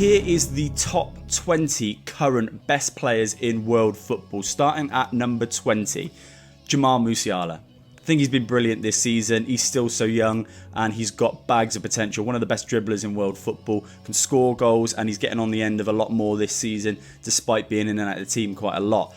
here is the top 20 current best players in world football. Starting at number 20, Jamal Musiala. I think he's been brilliant this season. He's still so young and he's got bags of potential. One of the best dribblers in world football, can score goals, and he's getting on the end of a lot more this season despite being in and out of the team quite a lot.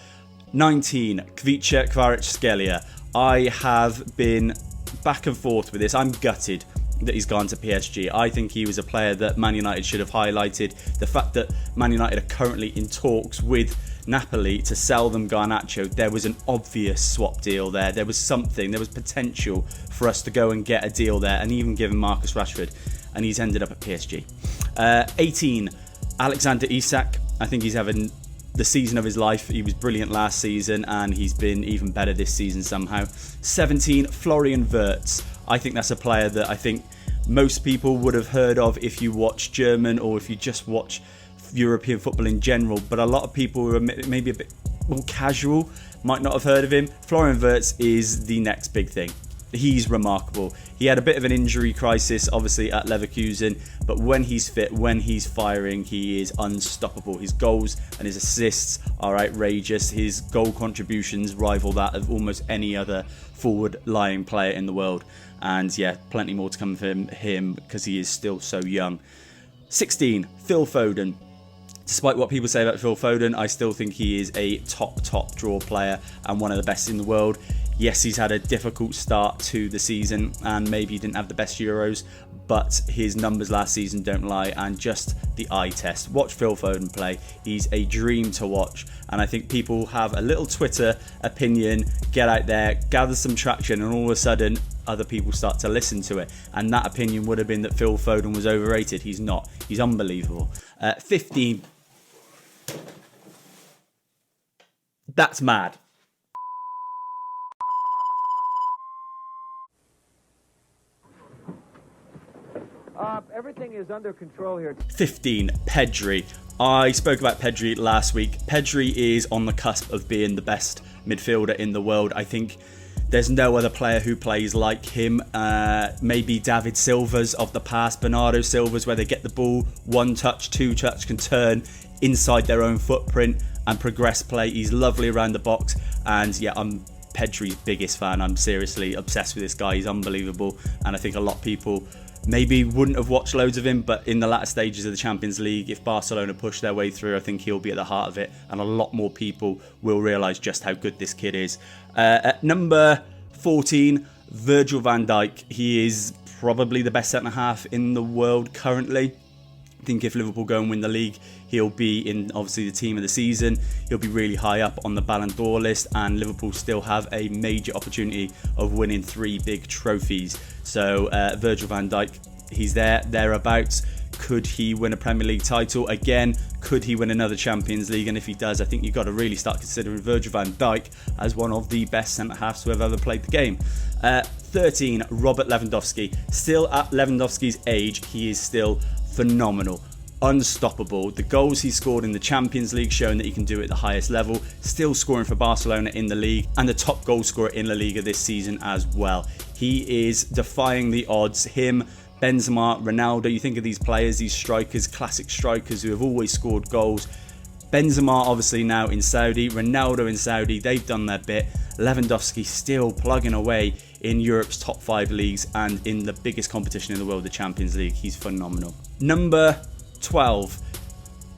19, Kvicha Kvaratskhelia. I have been back and forth with this. I'm gutted that he's gone to PSG. I think he was a player that Man United should have highlighted. The fact that Man United are currently in talks with Napoli to sell them Garnacho, there was an obvious swap deal there. There was something, there was potential for us to go and get a deal there, and even given Marcus Rashford, and he's ended up at PSG. 18, Alexander Isak. I think he's having the season of his life. He was brilliant last season and he's been even better this season somehow. 17, Florian Wirtz. I think that's a player that I think most people would have heard of if you watch German or if you just watch European football in general, but a lot of people who are maybe a bit more casual might not have heard of him. Florian Wirtz is the next big thing. He's remarkable. He had a bit of an injury crisis, obviously, at Leverkusen, but when he's fit, when he's firing, he is unstoppable. His goals and his assists are outrageous. His goal contributions rival that of almost any other forward-lying player in the world. And yeah, plenty more to come from him because he is still so young. 16, Phil Foden. Despite what people say about Phil Foden, I still think he is a top draw player and one of the best in the world. Yes, he's had a difficult start to the season and maybe he didn't have the best Euros, but his numbers last season don't lie, and just the eye test. Watch Phil Foden play. He's a dream to watch, and I think people have a little Twitter opinion, get out there, gather some traction, and all of a sudden other people start to listen to it, and that opinion would have been that Phil Foden was overrated. He's not. He's unbelievable. 15. That's mad. Everything is under control here. 15, Pedri. I spoke about Pedri last week. Pedri is on the cusp of being the best midfielder in the world. I think there's no other player who plays like him. Maybe David Silva's of the past, Bernardo Silva's, where they get the ball, one touch, two touch, can turn inside their own footprint and progress play. He's lovely around the box, and yeah, I'm Pedri's biggest fan. I'm seriously obsessed with this guy. He's unbelievable, and I think a lot of people maybe wouldn't have watched loads of him, but in the latter stages of the Champions League, if Barcelona push their way through, I think he'll be at the heart of it, and a lot more people will realise just how good this kid is. At number 14, Virgil van Dijk. He is probably the best centre-half in the world currently. I think if Liverpool go and win the league, he'll be in, obviously, the team of the season. He'll be really high up on the Ballon d'Or list, and Liverpool still have a major opportunity of winning 3 big trophies. So Virgil van Dijk, he's thereabouts. Could he win a Premier League title? Again, could he win another Champions League? And if he does, I think you've got to really start considering Virgil van Dijk as one of the best centre-halves to have ever played the game. 13, Robert Lewandowski. Still at Lewandowski's age, he is still phenomenal, unstoppable. The goals he scored in the Champions League showing that he can do it at the highest level, still scoring for Barcelona in the league, and the top goal scorer in La Liga this season as well. He is defying the odds. Him, Benzema, Ronaldo, you think of these players, these strikers, classic strikers who have always scored goals. Benzema obviously now in Saudi, Ronaldo in Saudi, they've done their bit. Lewandowski still plugging away in Europe's top 5 leagues and in the biggest competition in the world, the Champions League. He's phenomenal. Number 12,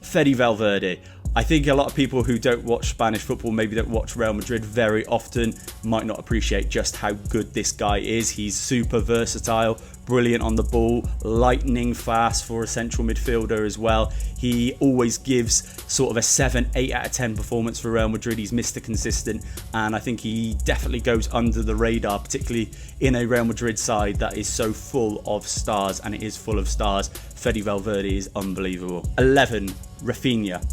Fede Valverde. I think a lot of people who don't watch Spanish football, maybe don't watch Real Madrid very often, might not appreciate just how good this guy is. He's super versatile, brilliant on the ball, lightning fast for a central midfielder as well. He always gives sort of a 7, 8 out of 10 performance for Real Madrid. He's Mr. Consistent, and I think he definitely goes under the radar, particularly in a Real Madrid side that is so full of stars, and it is full of stars. Fede Valverde is unbelievable. 11, Rafinha.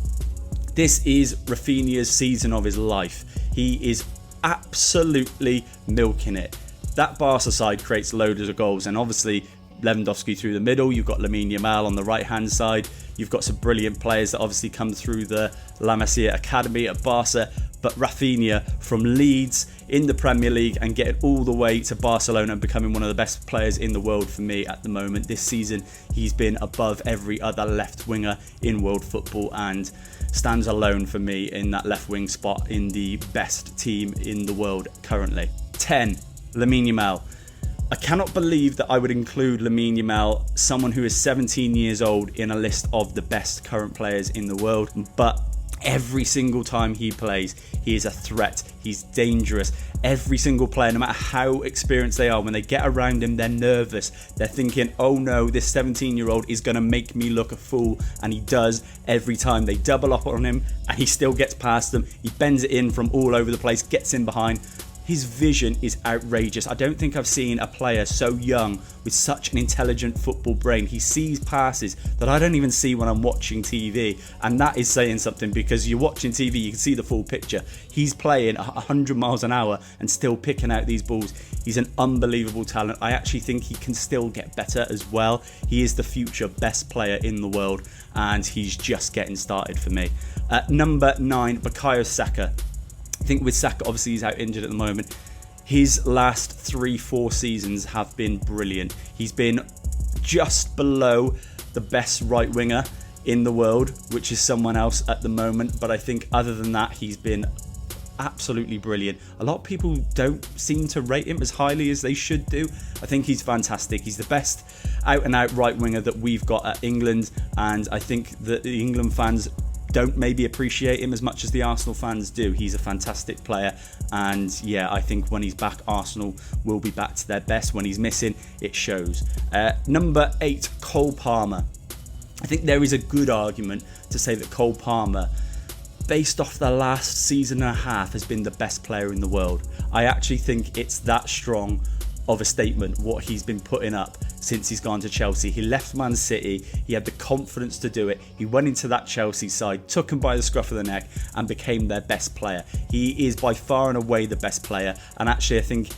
This is Rafinha's season of his life. He is absolutely milking it. That Barca side creates loads of goals, and obviously Lewandowski through the middle. You've got Lamine Yamal on the right-hand side. You've got some brilliant players that obviously come through the La Masia Academy at Barca. But Rafinha from Leeds, in the Premier League and getting all the way to Barcelona and becoming one of the best players in the world for me at the moment. This season, he's been above every other left winger in world football and stands alone for me in that left wing spot in the best team in the world currently. 10. Lamine Yamal. I cannot believe that I would include Lamine Yamal, someone who is 17 years old, in a list of the best current players in the world, but every single time he plays, he is a threat. He's dangerous. Every single player, no matter how experienced they are, when they get around him, they're nervous. They're thinking, oh no, this 17-year-old is going to make me look a fool. And he does every time. They double up on him and he still gets past them. He bends it in from all over the place, gets in behind. His vision is outrageous. I don't think I've seen a player so young with such an intelligent football brain. He sees passes that I don't even see when I'm watching TV. And that is saying something, because you're watching TV, you can see the full picture. He's playing 100 miles an hour and still picking out these balls. He's an unbelievable talent. I actually think he can still get better as well. He is the future best player in the world and he's just getting started for me. Number 9, Bukayo Saka. I think with Saka, obviously he's out injured at the moment. His last 3-4 seasons have been brilliant. He's been just below the best right winger in the world, which is someone else at the moment. But I think other than that, he's been absolutely brilliant. A lot of people don't seem to rate him as highly as they should do. I think he's fantastic. He's the best out and out right winger that we've got at England. And I think that the England fans don't maybe appreciate him as much as the Arsenal fans do. He's a fantastic player, and yeah, I think when he's back, Arsenal will be back to their best. When he's missing, it shows. Number 8, Cole Palmer. I think there is a good argument to say that Cole Palmer, based off the last season and a half, has been the best player in the world. I actually think it's that strong of a statement what he's been putting up since he's gone to Chelsea. He left Man City, he had the confidence to do it. He went into that Chelsea side, took him by the scruff of the neck and became their best player. He is by far and away the best player, and actually I think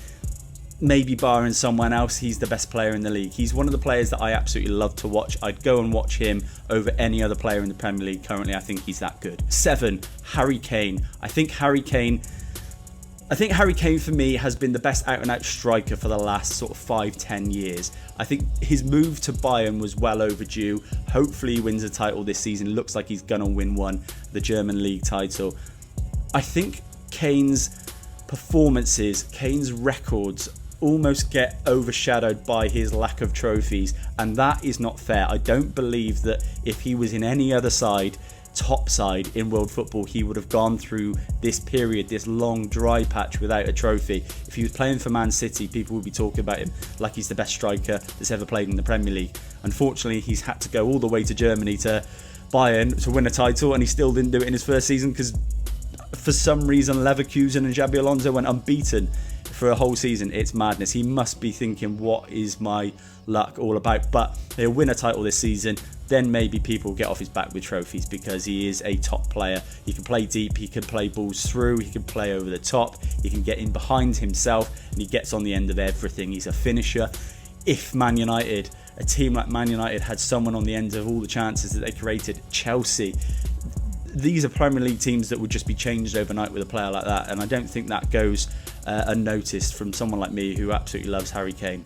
maybe barring someone else, he's the best player in the league. He's one of the players that I absolutely love to watch. I'd go and watch him over any other player in the Premier League currently. I think he's that good. 7, Harry Kane. I think Harry Kane for me has been the best out-and-out striker for the last sort of 5-10 years. I think his move to Bayern was well overdue. Hopefully he wins a title this season. Looks like he's going to win one, the German league title. I think Kane's performances, Kane's records almost get overshadowed by his lack of trophies, and that is not fair. I don't believe that if he was in any other side, top side in world football, he would have gone through this period, this long dry patch without a trophy. If he was playing for Man City, people would be talking about him like he's the best striker that's ever played in the Premier League. Unfortunately, he's had to go all the way to Germany to Bayern to win a title, and he still didn't do it in his first season because for some reason Leverkusen and Xabi Alonso went unbeaten for a whole season. It's madness. He must be thinking, what is my luck all about? But he'll win a title this season, then maybe people get off his back with trophies, because he is a top player. He can play deep, he can play balls through, he can play over the top, he can get in behind himself, and he gets on the end of everything. He's a finisher. If Man United, a team like Man United, had someone on the end of all the chances that they created, Chelsea, these are Premier League teams that would just be changed overnight with a player like that, and I don't think that goes unnoticed from someone like me who absolutely loves Harry Kane.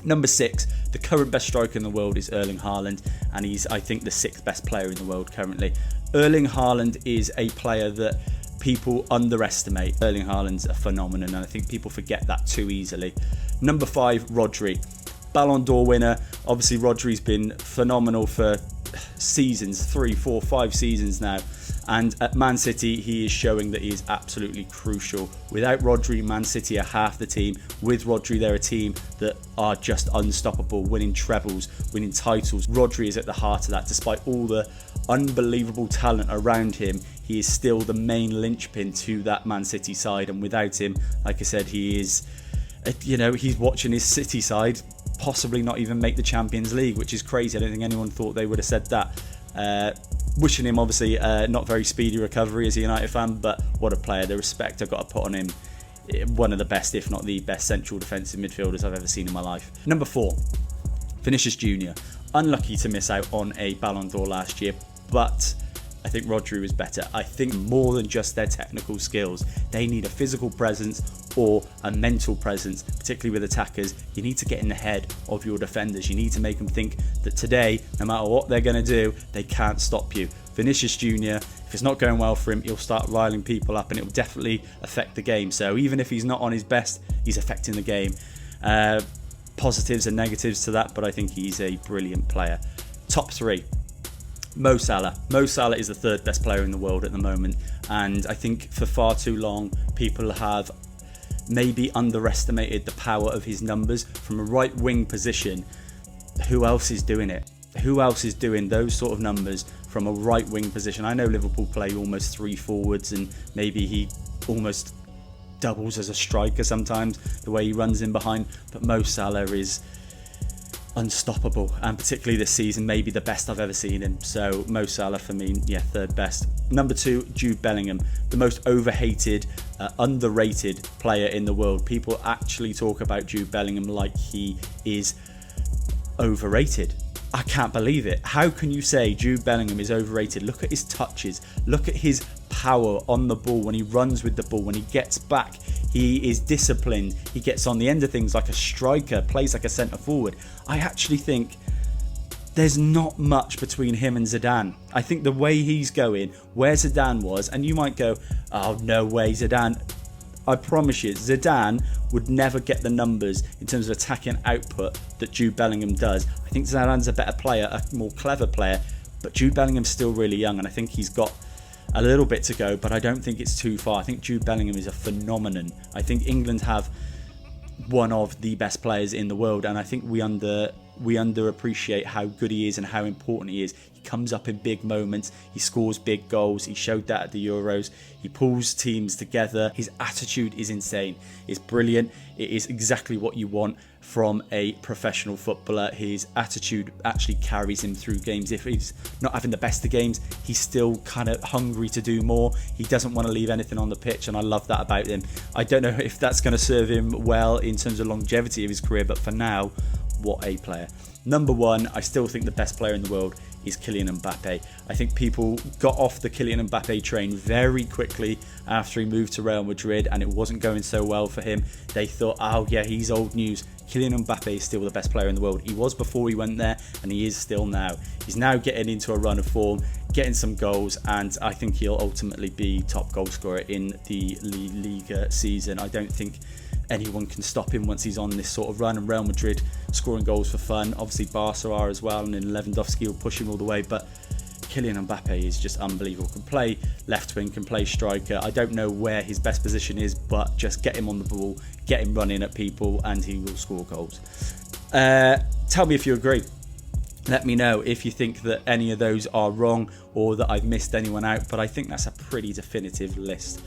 Number 6, the current best striker in the world is Erling Haaland, and he's, I think, the 6th best player in the world currently. Erling Haaland is a player that people underestimate. Erling Haaland's a phenomenon, and I think people forget that too easily. Number 5, Rodri. Ballon d'Or winner. Obviously, Rodri's been phenomenal for seasons, 3, 4, 5 seasons now. And at Man City, he is showing that he is absolutely crucial. Without Rodri, Man City are half the team. With Rodri, they're a team that are just unstoppable, winning trebles, winning titles. Rodri is at the heart of that. Despite all the unbelievable talent around him, he is still the main linchpin to that Man City side. And without him, like I said, he is, he's watching his City side possibly not even make the Champions League, which is crazy. I don't think anyone thought they would have said that. Wishing him, obviously, not very speedy recovery as a United fan, but what a player. The respect I've got to put on him. One of the best, if not the best, central defensive midfielders I've ever seen in my life. Number 4, Vinicius Jr. Unlucky to miss out on a Ballon d'Or last year, but I think Rodri was better. I think more than just their technical skills, they need a physical presence or a mental presence, particularly with attackers. You need to get in the head of your defenders. You need to make them think that today, no matter what they're going to do, they can't stop you. Vinicius Jr., if it's not going well for him, he'll start riling people up and it will definitely affect the game. So even if he's not on his best, he's affecting the game. Positives and negatives to that, but I think he's a brilliant player. Top 3. Mo Salah. Mo Salah is the 3rd best player in the world at the moment, and I think for far too long people have maybe underestimated the power of his numbers from a right wing position. Who else is doing it? Who else is doing those sort of numbers from a right wing position? I know Liverpool play almost 3 forwards and maybe he almost doubles as a striker sometimes, the way he runs in behind, but Mo Salah is unstoppable, and particularly this season, maybe the best I've ever seen him. So Mo Salah for me, 3rd best. Number 2, Jude Bellingham, the most overhated, underrated player in the world. People actually talk about Jude Bellingham like he is overrated. I can't believe it. How can you say Jude Bellingham is overrated? Look at his touches. Look at his power on the ball when he runs with the ball. When he gets back, he is disciplined. He gets on the end of things like a striker, plays like a centre forward. I actually think there's not much between him and Zidane. I think the way he's going, where Zidane was, and you might go, oh, no way, Zidane. I promise you, Zidane would never get the numbers in terms of attacking output that Jude Bellingham does. I think Zidane's a better player, a more clever player, but Jude Bellingham's still really young, and I think he's got a little bit to go, but I don't think it's too far. I think Jude Bellingham is a phenomenon. I think England have one of the best players in the world, and I think we underappreciate how good he is and how important he is. He comes up in big moments, he scores big goals, he showed that at the Euros, he pulls teams together, his attitude is insane, it's brilliant, it is exactly what you want from a professional footballer. His attitude actually carries him through games. If he's not having the best of games, he's still kind of hungry to do more. He doesn't want to leave anything on the pitch, and I love that about him. I don't know if that's going to serve him well in terms of longevity of his career, but for now, what a player. Number 1, I still think the best player in the world is Kylian Mbappe. I think people got off the Kylian Mbappe train very quickly after he moved to Real Madrid and it wasn't going so well for him. They thought, oh yeah, he's old news. Kylian Mbappe is still the best player in the world. He was before he went there, and he is still now. He's now getting into a run of form, getting some goals, and I think he'll ultimately be top goal scorer in the Liga season. I don't think anyone can stop him once he's on this sort of run, and Real Madrid scoring goals for fun. Obviously Barca are as well, and then Lewandowski will push him all the way, but Kylian Mbappe is just unbelievable. Can play left wing, can play striker. I don't know where his best position is, but just get him on the ball, get him running at people, and he will score goals. Tell me if you agree. Let me know if you think that any of those are wrong or that I've missed anyone out, but I think that's a pretty definitive list.